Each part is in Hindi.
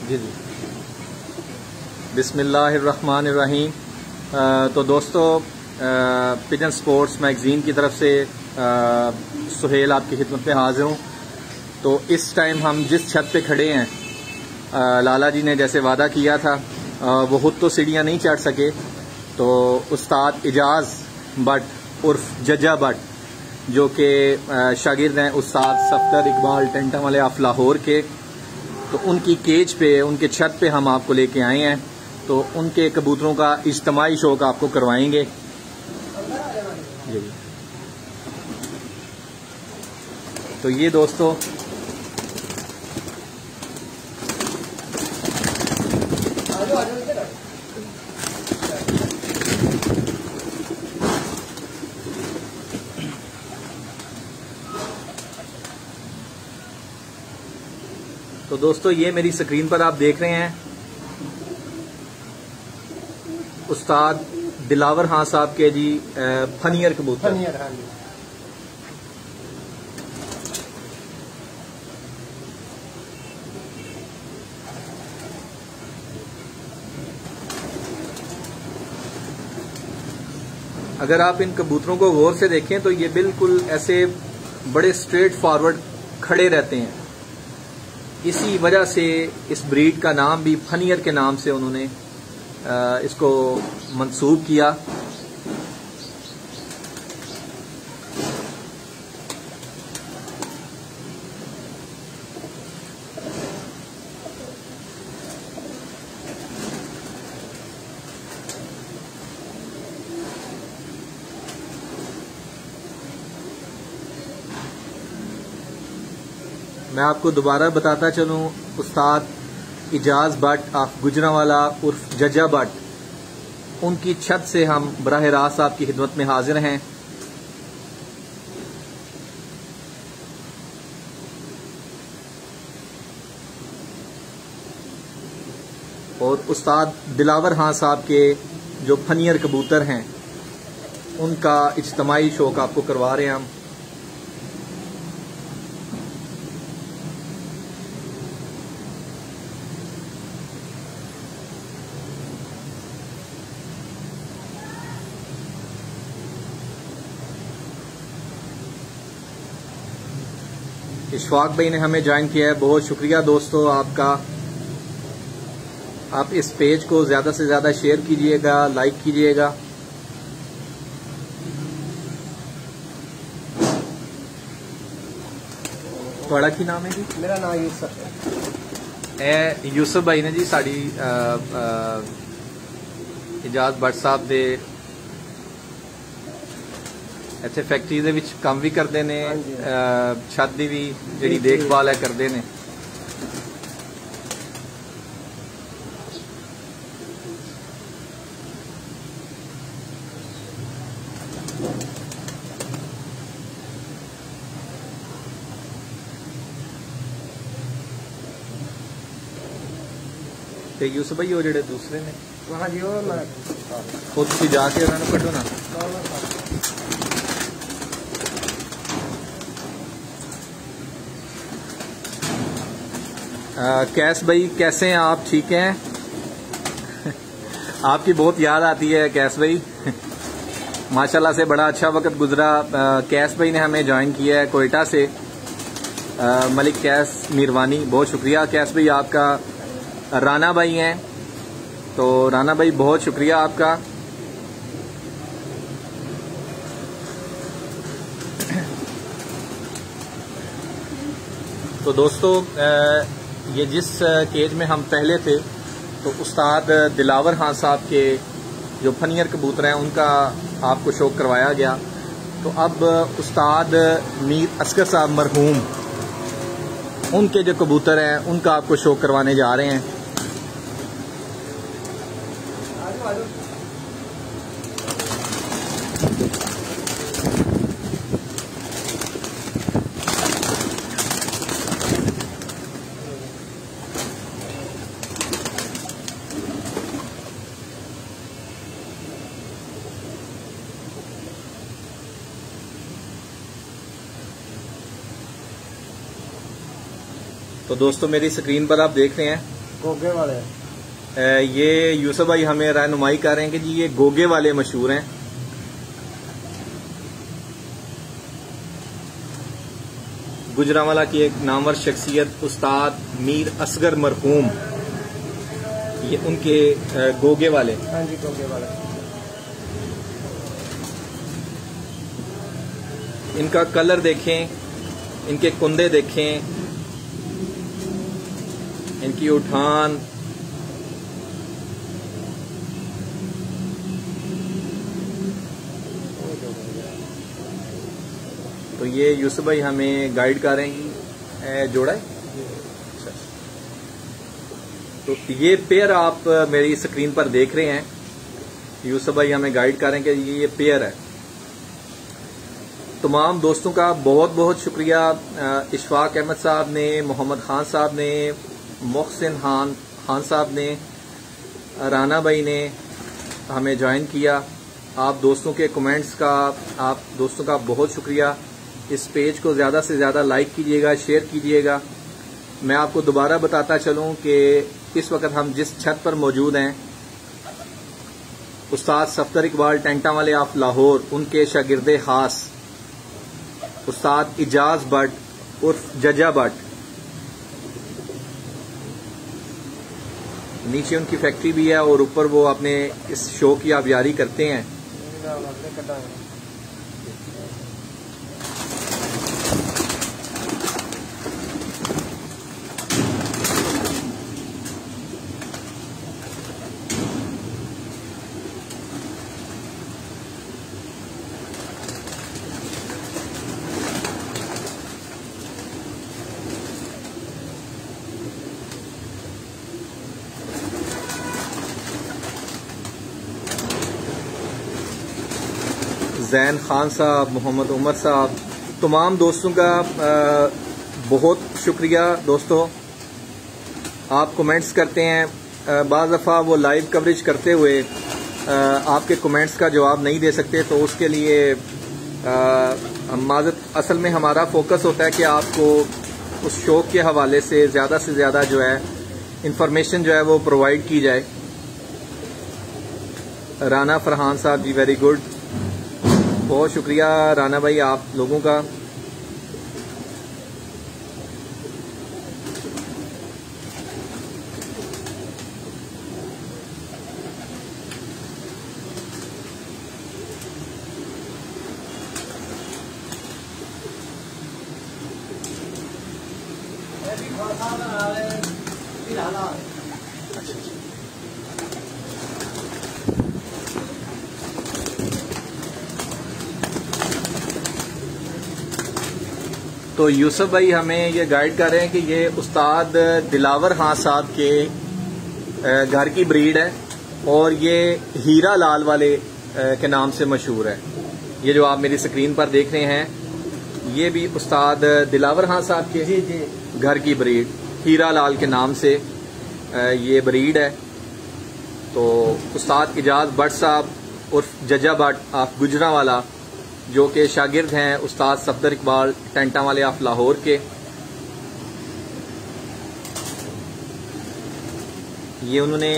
जी जी। बिस्मिल्लाहिर्रहमानिर्रहीम। तो दोस्तों, पिजन स्पोर्ट्स मैगज़ीन की तरफ से सुहेल आपकी खिदमत में हाजिर हूँ। तो इस टाइम हम जिस छत पे खड़े हैं, लाला जी ने जैसे वादा किया था, वो खुद तो सीढ़ियाँ नहीं चढ़ सके, तो उस्ताद इजाज़ भट्ट उर्फ जज्जा भट्ट, जो कि शागिर्द हैं उस्ताद सफ्तर इकबाल टेंटा वाले ऑफ लाहौर के, तो उनकी केज पे, उनके छत पे हम आपको लेके आए हैं। तो उनके कबूतरों का इज्तिमाई शौक आपको करवाएंगे। तो ये दोस्तों ये मेरी स्क्रीन पर आप देख रहे हैं उस्ताद दिलावर खां साहब के जी फनियर कबूतर। हाँ जी। अगर आप इन कबूतरों को गौर से देखें तो ये बिल्कुल ऐसे बड़े स्ट्रेट फॉरवर्ड खड़े रहते हैं। इसी वजह से इस ब्रीड का नाम भी फनियर के नाम से उन्होंने इसको मंसूब किया। मैं आपको दोबारा बताता चलूं, उस्ताद इजाज़ भट्ट ऑफ गुजरावाला उर्फ जज्जा भट्ट, उनकी छत से हम बराह रास्त आपकी खिदमत में हाजिर हैं। और उस्ताद दिलावर खां साहब के जो फनियर कबूतर हैं, उनका इज्तिमाई शौक आपको करवा रहे हैं हम। इशफाक भाई ने हमें ज्वाइन किया है, बहुत शुक्रिया दोस्तों आपका। आप इस पेज को ज्यादा से ज्यादा शेयर कीजिएगा, लाइक कीजिएगा। थोड़ा की नाम है जी? मेरा नाम यूसुफ है। यूसुफ भाई ने जी साड़ी इजाज़ भट्ट साहब दे ਇੱਥੇ फैक्ट्री ਦੇ ਵਿੱਚ ਕੰਮ ਵੀ ਕਰਦੇ ਨੇ, ਛੱਤ ਦੀ ਵੀ ਜਿਹੜੀ ਦੇਖਭਾਲ ਹੈ ਕਰਦੇ ਨੇ। ਤੇ ਯੂਸੁਫ ਭਾਈ ਉਹ ਜਿਹੜੇ ਦੂਸਰੇ ਨੇ, हाँ जी, वो मैं ਉਹ ਤੁਸੀਂ ਜਾ ਕੇ ਉਹਨਾਂ ਨੂੰ ਕੱਢੋ ਨਾ। कैस भाई कैसे हैं आप? ठीक हैं? आपकी बहुत याद आती है कैस भाई। माशाल्लाह से बड़ा अच्छा वक्त गुजरा। कैस भाई ने हमें ज्वाइन किया है कोयटा से, मलिक कैस मीरवानी, बहुत शुक्रिया कैस भाई आपका। राना भाई हैं, तो राना भाई बहुत शुक्रिया आपका। तो दोस्तों, ये जिस केज में हम पहले थे, तो उस्ताद दिलावर खां साहब के जो फनियर कबूतर हैं उनका आपको शौक करवाया गया। तो अब उस्ताद मीर असगर साहब मरहूम, उनके जो कबूतर हैं उनका आपको शौक करवाने जा रहे हैं। तो दोस्तों मेरी स्क्रीन पर आप देख रहे हैं गोगे वाले। ये यूसुफ भाई हमें रहनुमाई कर रहे हैं कि जी ये गोगे वाले मशहूर हैं। गुजरांवाला की एक नामवर शख्सियत उस्ताद मीर असगर मरहूम, ये उनके गोगे वाले। हाँ जी, गोगे वाले। इनका कलर देखें, इनके कुंदे देखें, इनकी उठान, तो ये यूसुफ भाई हमें गाइड कर रहे हैं। जोड़ा है। तो ये पेयर आप मेरी स्क्रीन पर देख रहे हैं। यूसुफ भाई हमें गाइड कर रहे हैं कि ये पेयर है। तमाम दोस्तों का बहुत बहुत शुक्रिया। इशफाक अहमद साहब ने, मोहम्मद खान साहब ने, मोहसिन खान साहब ने, राना भाई ने हमें ज्वाइन किया। आप दोस्तों के कमेंट्स का, आप दोस्तों का बहुत शुक्रिया। इस पेज को ज़्यादा से ज़्यादा लाइक कीजिएगा, शेयर कीजिएगा। मैं आपको दोबारा बताता चलूं कि इस वक्त हम जिस छत पर मौजूद हैं, उस्ताद सफदर इकबाल टेंटा वाले ऑफ लाहौर, उनके शागिर्दे खास उस्ताद इजाज भट्ट उर्फ जजा भट्ट, नीचे उनकी फैक्ट्री भी है और ऊपर वो अपने इस शो की आबियारी करते हैं। जैन खान साहब, मोहम्मद उमर साहब, तमाम दोस्तों का बहुत शुक्रिया। दोस्तों आप कमेंट्स करते हैं, बाज़ दफ़ा वो लाइव कवरेज करते हुए आपके कमेंट्स का जवाब नहीं दे सकते, तो उसके लिए माज़रत। असल में हमारा फोकस होता है कि आपको उस शो के हवाले से ज़्यादा जो है इंफॉर्मेशन जो है वो प्रोवाइड की जाए। राना फरहान साहब जी, वेरी गुड, बहुत शुक्रिया राना भाई आप लोगों का। तो यूसुफ भाई हमें ये गाइड कर रहे हैं कि ये उस्ताद दिलावर खान साहब के घर की ब्रीड है और ये हीरा लाल वाले के नाम से मशहूर है। ये जो आप मेरी स्क्रीन पर देख रहे हैं, ये भी उस्ताद दिलावर खान साहब के घर की ब्रीड, हीरा लाल के नाम से ये ब्रीड है। तो उस्ताद इजाज भट्ट साहब उर्फ जजा भट्ट ऑफ गुजरांवाला, जो कि शागिर्द हैं उस्ताद सफदर इकबाल टेंटा वाले ऑफ लाहौर के, ये उन्होंने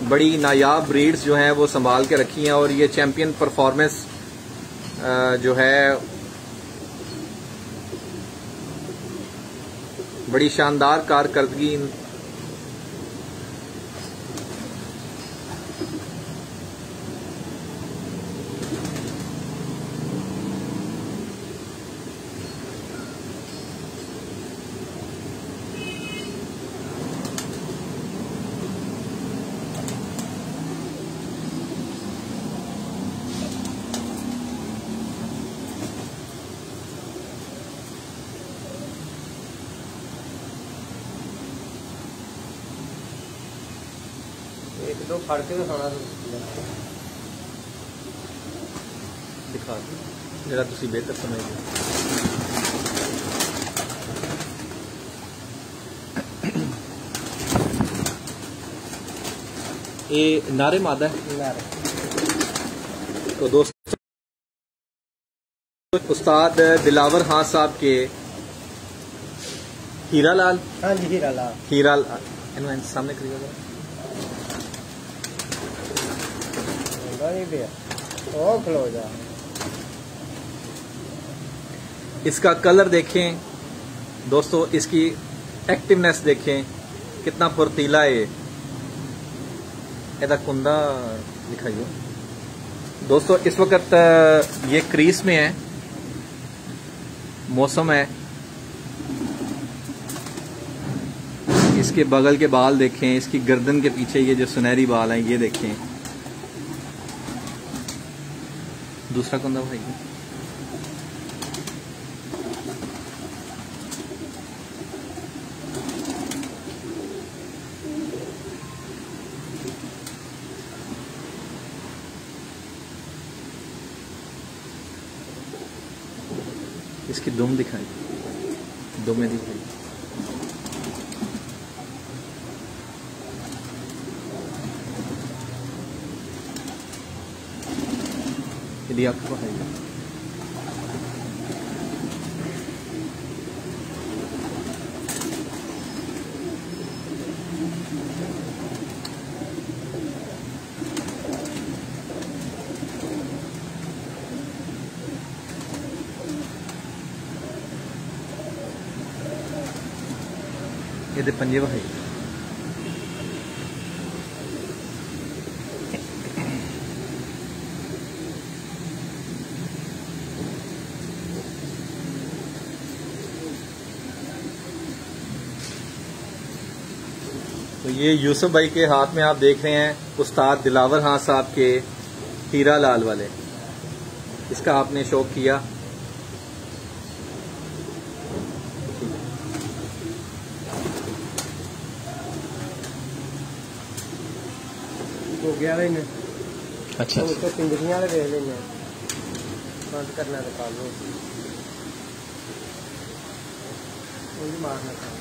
बड़ी नायाब ब्रीड्स जो हैं वो संभाल के रखी हैं और ये चैंपियन परफॉर्मेंस जो है बड़ी शानदार कारकर्दगी। एक दो फाड़ के तो खाना दिखा जरा तुसी बेहतर समझ। ये नारे मादा है। नारे। तो दोस्तों उस्ताद दिलावर खान साहब के हीरा लाल, हाँ जी, हीरा लाल, इन्होंने सामने करिएगा जरा। नहीं भैया ओ खलो जा। इसका कलर देखें दोस्तों, इसकी एक्टिवनेस देखें, कितना फुर्तीला है। एदा कुंदा दिखाइए दोस्तों। इस वक्त ये क्रीज में है, मौसम है। इसके बगल के बाल देखें, इसकी गर्दन के पीछे ये जो सुनहरी बाल हैं ये देखें। दूसरा कुंदा भाई, इसकी दुम दिखाई, दुमें दिखाई। यदि आपको है ये पंजे भाई। तो ये यूसुफ भाई के हाथ में आप देख रहे हैं उस्ताद दिलावर खान साहब के हीरा लाल वाले। इसका आपने शौक किया। हो गया भाई ने। अच्छा तो उसको पिंजरियां वाले देख लेंगे, बंद करना है तो कर लो, उंगली मारना था।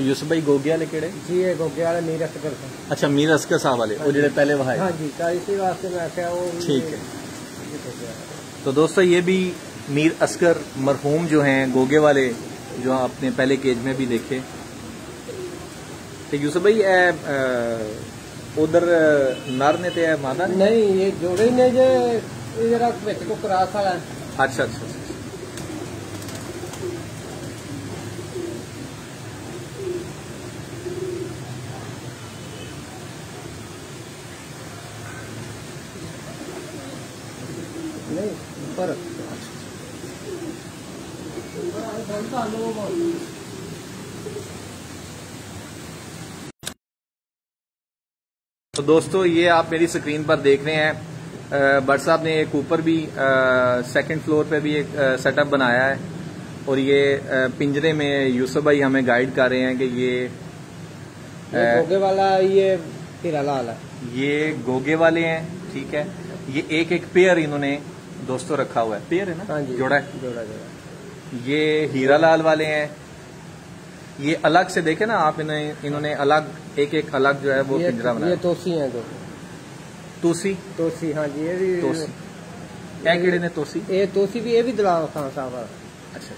यूसुफ भाई गोगे वाले केड़े? जी ये गोगे वाले मीर असगर। अच्छा मीर असगर साहब वाले, वो जो पहले वहां। हाँ जी, तो इसी वास्ते मैं क्या वो ठीक है। तो दोस्तों ये भी मीर असगर मरहूम जो हैं गोगे वाले, जो आपने पहले केज में भी देखे। तो यूसुफ भाई उधर नर ने ते मादा नहीं, ये जोड़े ने जे जरा विच को क्रॉस वाला। अच्छा अच्छा। नहीं ऊपर तो दोस्तों ये आप मेरी स्क्रीन पर देख रहे हैं, भट्ट साहब ने एक ऊपर भी सेकंड फ्लोर पे भी एक सेटअप बनाया है। और ये पिंजरे में यूसुफ भाई हमें गाइड कर रहे हैं कि ये गोगे वाला, ये हीरा लाल है। ये गोगे वाले हैं, ठीक है। ये एक एक पेयर इन्होंने दोस्तों रखा हुआ है, पेयर है ना? हाँ जी, जोड़ा है। जोड़ा जोड़ा। ये हीरा लाल वाले हैं। ये अलग से देखे ना आप, इन्होंने अलग एक एक अलग जो है वो पिंजरा बनाया। ये तोसी है जो तोसी। तोसी, हाँ जी, ये भी तोसी क्या केड़े ने तोसी? ये तोसी भी, ये भी दिलावर खान साहब वाला। अच्छा।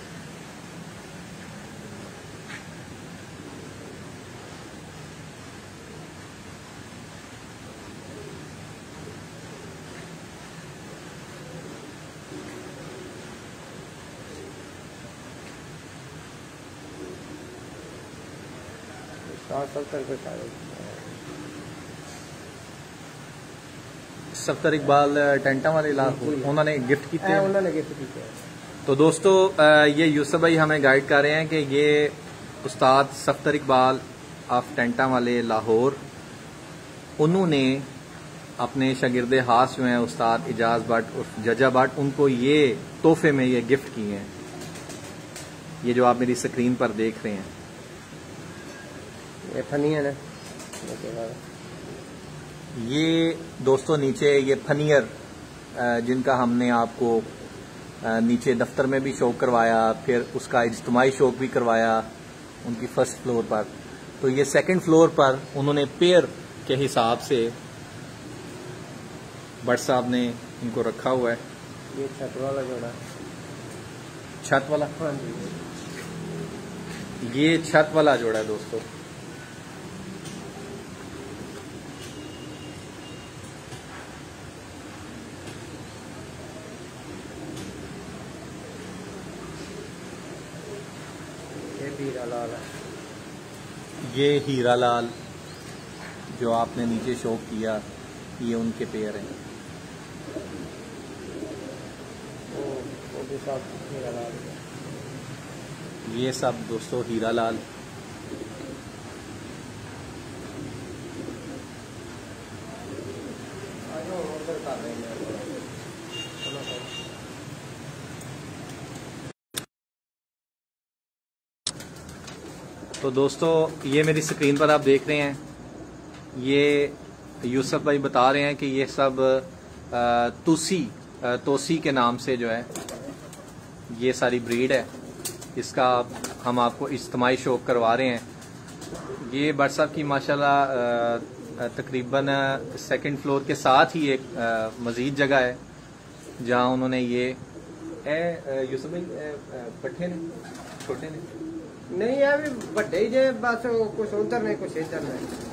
सफ्तर इकबाल टेंटा वाले उन्होंने गिफ्ट किए हैं। उन्होंने गिफ्ट किए। तो दोस्तों ये यूसुफ भाई हमें गाइड कर रहे हैं कि ये उस्ताद सफ्तर इकबाल ऑफ टेंटा वाले लाहौर, उन्होंने अपने शागिर्दे हास जो हैं उस्ताद इजाज भट्ट और जजा भट्ट, उनको ये तोहफे में ये गिफ्ट किए हैं। ये जो आप मेरी स्क्रीन पर देख रहे हैं, ये फनियन है। ये दोस्तों नीचे ये फनियर जिनका हमने आपको नीचे दफ्तर में भी शो करवाया, फिर उसका इज्तिमाई शो भी करवाया उनकी फर्स्ट फ्लोर पर। तो ये सेकंड फ्लोर पर उन्होंने पेयर के हिसाब से भट्ट साहब ने इनको रखा हुआ है। ये छत वाला जोड़ा। छत वाला? हाँ जी, ये छत वाला जोड़ा है दोस्तों। ये हीरा लाल है। ये हीरा लाल जो आपने नीचे शो किया, ये उनके पेयर हैं। वो भी सब हीरा लाल है। ये सब दोस्तों हीरा लाल। तो दोस्तों ये मेरी स्क्रीन पर आप देख रहे हैं, ये यूसुफ भाई बता रहे हैं कि ये सब तोसी के नाम से जो है ये सारी ब्रीड है। इसका हम आपको इज्तिमाई शो करवा रहे हैं। ये बट साहब की माशाल्लाह तकरीबन सेकंड फ्लोर के साथ ही एक मजीद जगह है जहां उन्होंने ये यूसुफ भाई पट्ठे ने छोटे ने नहीं है भी बड़े ही जे, बस कुछ उधर नहीं कुछ इधर नहीं।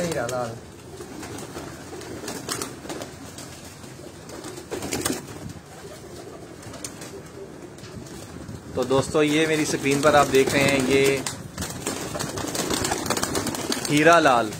हीरा लाल। तो दोस्तों ये मेरी स्क्रीन पर आप देख रहे हैं, ये हीरा लाल।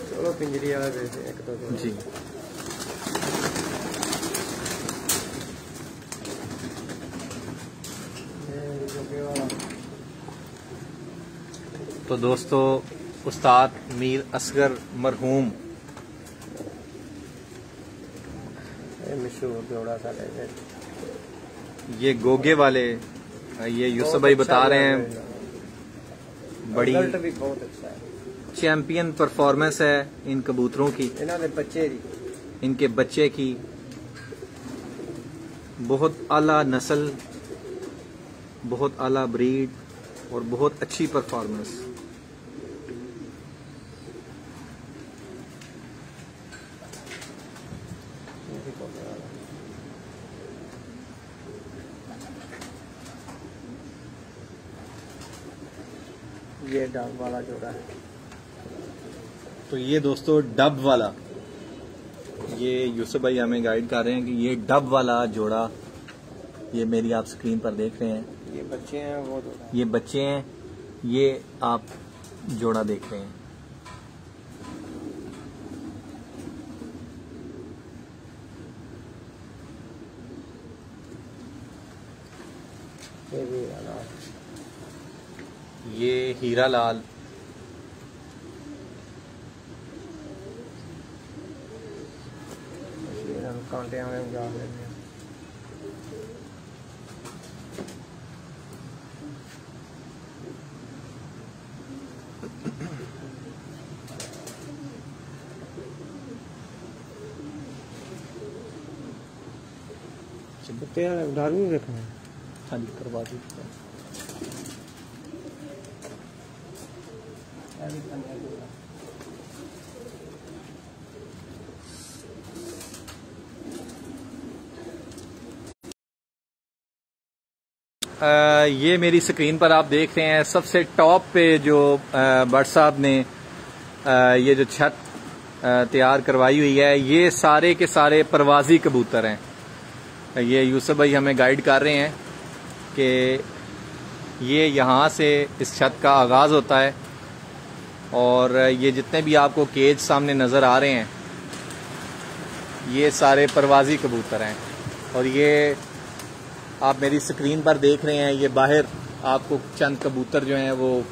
चलो पिंजरी वाला देते हैं एक दो जी। तो दोस्तों उस्ताद मीर असगर मरहूम मशहूर जोड़ा सा है। ये गोगे वाले, ये यूसुफ भाई बता रहे हैं बड़ी रिजल्ट भी बहुत अच्छा है। चैंपियन परफॉर्मेंस है इन कबूतरों की, इनके बच्चे की। बहुत आला नस्ल, बहुत आला ब्रीड और बहुत अच्छी परफॉर्मेंस। ये डब वाला जोड़ा है। तो ये दोस्तों डब वाला, ये यूसुफ भाई हमें गाइड कर रहे हैं कि ये डब वाला जोड़ा, ये मेरी आप स्क्रीन पर देख रहे हैं। ये बच्चे हैं, वो जोड़ा। ये बच्चे हैं, ये आप जोड़ा देख रहे हैं। ये हीरा लाल। कांटे में जा रहे हैं। डालू देखना। हाँ जी करवा दीजिए। ये मेरी स्क्रीन पर आप देख रहे हैं सबसे टॉप पे जो भट्ट साहब ने ये जो छत तैयार करवाई हुई है, ये सारे के सारे परवाजी कबूतर हैं। ये यूसुफ भाई हमें गाइड कर रहे हैं कि ये यहाँ से इस छत का आगाज़ होता है और ये जितने भी आपको केज सामने नज़र आ रहे हैं ये सारे परवाजी कबूतर हैं। और ये आप मेरी स्क्रीन पर देख रहे हैं, ये बाहर आपको चंद कबूतर जो हैं वो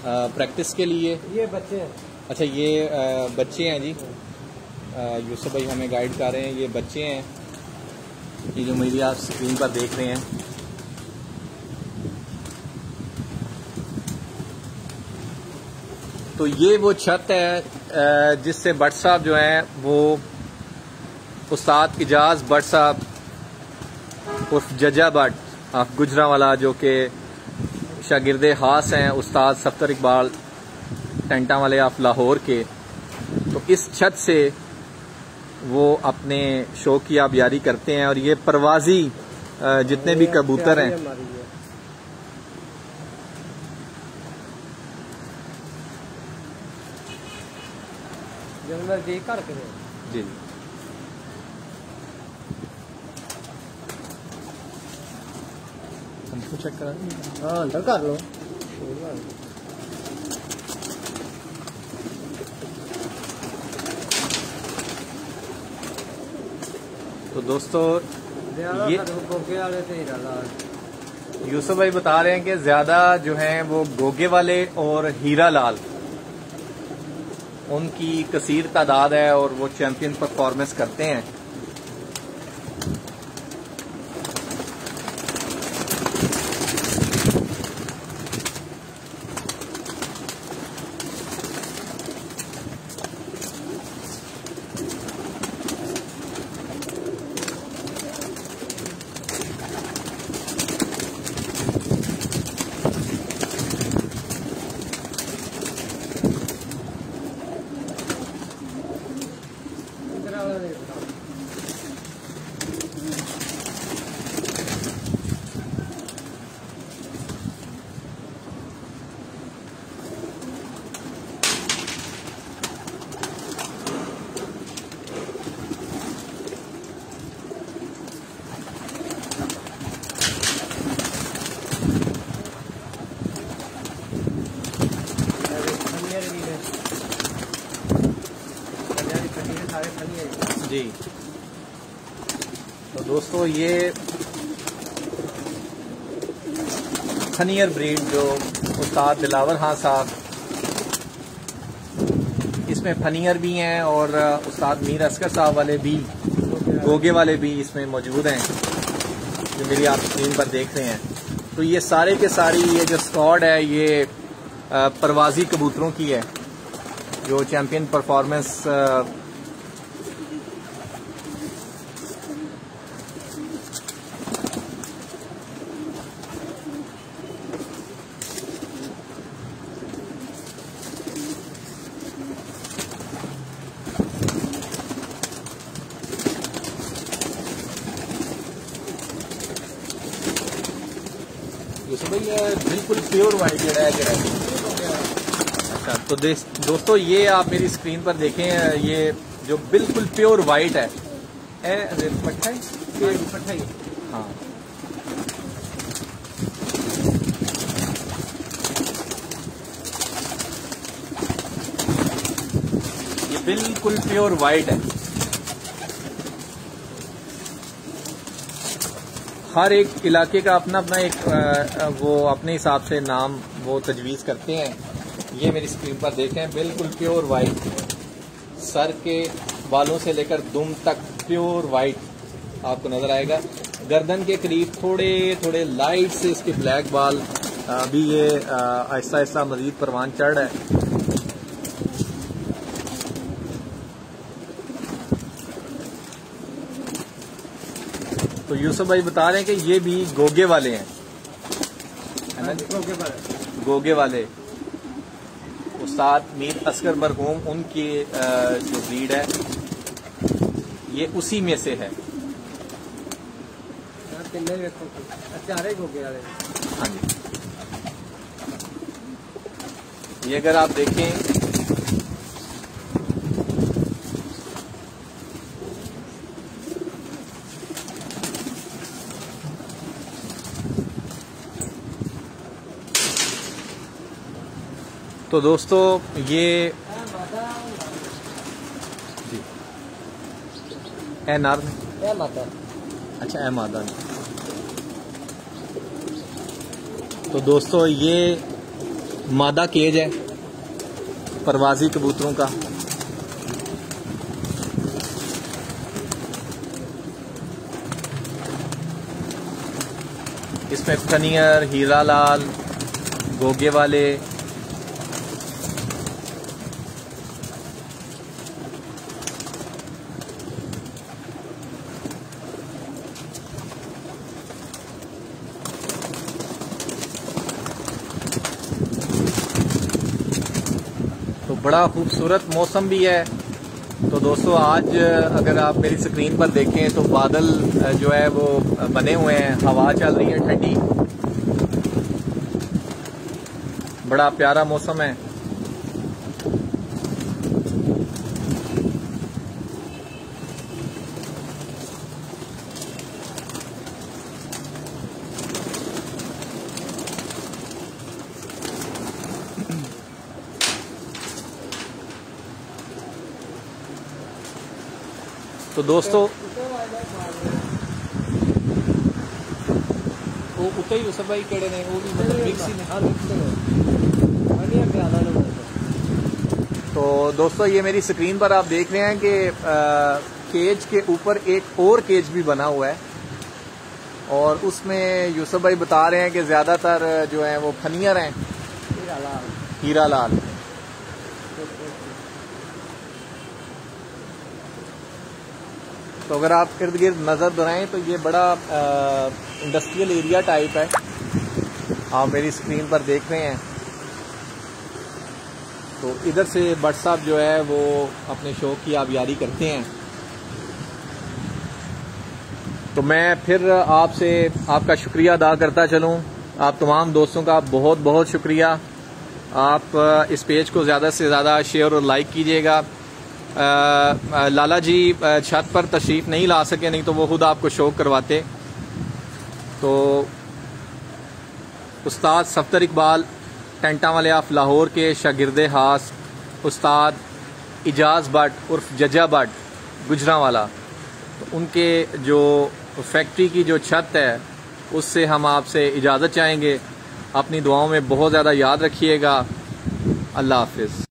प्रैक्टिस के लिए। ये बच्चे हैं। अच्छा ये बच्चे हैं जी। यूसुफ भाई हमें गाइड कर रहे हैं, ये बच्चे हैं ये जो मेरी आप स्क्रीन पर देख रहे हैं। तो ये वो छत है जिससे भट्ट साहब जो हैं वो उस्ताद इजाज भट्ट साहब उर्फ जजा भट्ट ऑफ गुजरावाला, जो कि शागिर्दे खास हैं उस्ताद सफ्तर इकबाल टेंटा वाले ऑफ लाहौर के, तो इस छत से वो अपने शौक की आबियारी करते हैं। और ये परवाजी जितने भी कबूतर हैं जी हमको चेक करा। हाँ अंदर कर लो। तो दोस्तों ये यूसुफ भाई बता रहे हैं कि ज्यादा जो हैं वो गोगे वाले और हीरा लाल, उनकी कसीर तादाद है और वो चैंपियन परफॉर्मेंस करते हैं। जी तो दोस्तों ये खनियर ब्रीड जो उस्ताद दिलावर खान साहब, इसमें फनियर भी हैं और उस्ताद मीर असगर साहब वाले भी, गोगे वाले भी इसमें मौजूद हैं जो मेरी आप स्क्रीन पर देख रहे हैं। तो ये सारे के सारी ये जो स्क्वाड है ये परवाजी कबूतरों की है जो चैंपियन परफॉर्मेंस बिल्कुल प्योर वाइट जो है। अच्छा तो दोस्तों ये आप मेरी स्क्रीन पर देखें, ये जो बिल्कुल प्योर वाइट है पट्टा है। हाँ ये बिल्कुल प्योर वाइट है। हर एक इलाके का अपना अपना एक वो अपने हिसाब से नाम वो तजवीज़ करते हैं। ये मेरी स्क्रीन पर देखें बिल्कुल प्योर वाइट, सर के बालों से लेकर दुम तक प्योर वाइट आपको नजर आएगा। गर्दन के करीब थोड़े थोड़े लाइट से इसके ब्लैक बाल, अभी ये आहिस्ता आहिस्ता मजीद परवान चढ़ रहा है। तो यूसुफ भाई बता रहे हैं कि ये भी गोगे वाले हैं, है ना? गोगे वाले उस्ताद मीर असगर मरहूम उनकी जो ब्रीड है ये उसी में से है। हाँ जी, ये अगर आप देखें तो दोस्तों ये जी ए नर ए मादा, अच्छा ए मादा। तो दोस्तों ये मादा केज है परवाजी कबूतरों का। इसमें कनियर, हीरा लाल, गोगे वाले, तो बड़ा खूबसूरत मौसम भी है। तो दोस्तों आज अगर आप मेरी स्क्रीन पर देखें तो बादल जो है वो बने हुए हैं, हवा चल रही है ठंडी, बड़ा प्यारा मौसम है। तो दोस्तों वो उते ही यूसुफ भाई केड़े ने वो भी मतलब मिक्स ही ने। तो दोस्तों ये मेरी स्क्रीन पर आप देख रहे हैं कि केज के ऊपर एक और केज भी बना हुआ है और उसमें यूसुफ भाई बता रहे हैं कि ज्यादातर जो है वो फनियर हैं, हीरा लाल। तो अगर आप इर्द गिर्द नज़र दौड़ाएं तो ये बड़ा इंडस्ट्रियल एरिया टाइप है, आप मेरी स्क्रीन पर देख रहे हैं। तो इधर से भट्ट साहब जो है वो अपने शौक की आबियारी करते हैं। तो मैं फिर आपसे आपका शुक्रिया अदा करता चलूं। आप तमाम दोस्तों का बहुत बहुत शुक्रिया। आप इस पेज को ज़्यादा से ज़्यादा शेयर और लाइक कीजिएगा। लाला जी छत पर तशरीफ नहीं ला सके, नहीं तो वो खुद आपको शौक करवाते। तो उस्ताद सफ्तर इकबाल टेंटा वाले ऑफ लाहौर के शागिर्दे खास उस्ताद इजाज़ भट्ट उर्फ जजा भट्ट गुजरांवाला, तो उनके जो फैक्ट्री की जो छत है उससे हम आपसे इजाज़त चाहेंगे। अपनी दुआओं में बहुत ज़्यादा याद रखिएगा। अल्लाह हाफिज़।